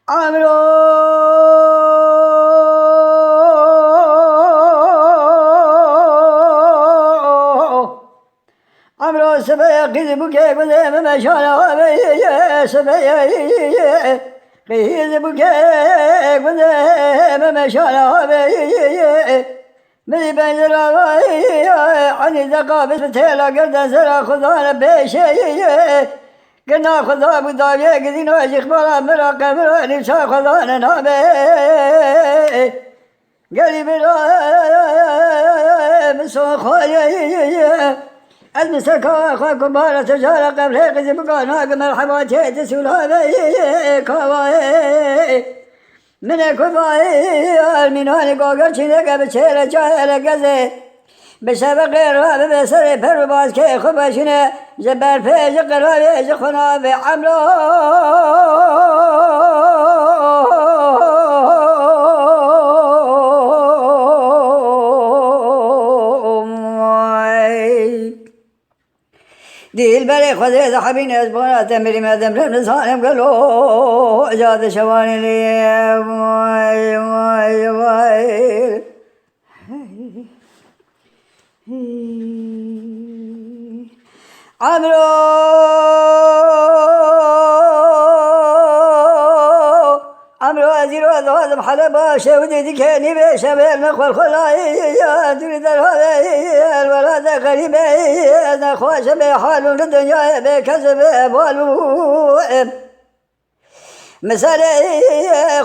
عمرو عمرو سبيا كذب كيف ما شاء سبيا كذب كيف ما شاء من بين عن ثقافة فتيلا قرد سرا خذانا بشيء قلنا خذا بداية قدين واجي خبرا مراقة مراني بشا خذانا نابي قريب مسو خويا المسك أخاكم بارة تجارة قبل قزي بقانا مرحبا تسول هذا كواي من كواي من هاني قوقر شنك بشيرة جاهلة قزي بسبب غير هذا بسري فرباز كي خباشنا جبال فيج قرابي جخنا بعمرو دي البلي خذي ذحبين أسبونا تمري ما دمر نصانم قالوا جاد شواني لي واي واي عمرو أزير هذا حلبا شودي دكاني بشبه المخول خلاي تريد هذا الولد غريب أنا خوش بحال الدنيا بكسب بالو مسالي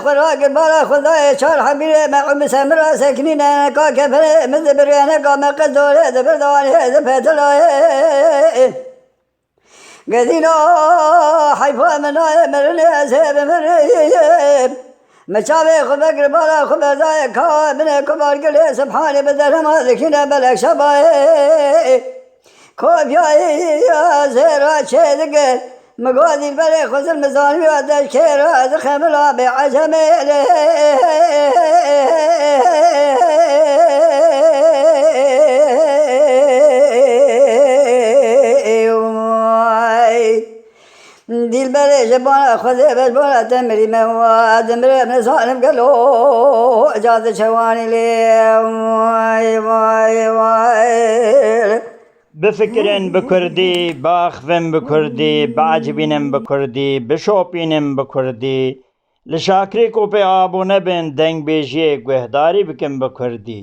خراج البلا خذاي شار حبيبي مع مسمر ساكنين أنا كافر مذبر أنا قام قدور ذبر دوان هذا فتلا قدينا حيفا منا مرني أسيب مريب مشابه خبر بلا خبر ذاي كا من كبار قلي سبحانه بدل ما ذكينا بلك شباي كوب يا زيرا شيدك مقادي البلي خذ المزان ويا الشير هذا خملا بعجمي دي البلي جبانا خذي بس بولا تمري مواد مري من صالم قالوا جاد شواني لي واي واي بفكرن بكردي باخفن بكردي بعجبينن بكردي بشوپينن بكردي لشاكري کو पे आबो नबन दंग बेजिए गुहदारी बकम बकردي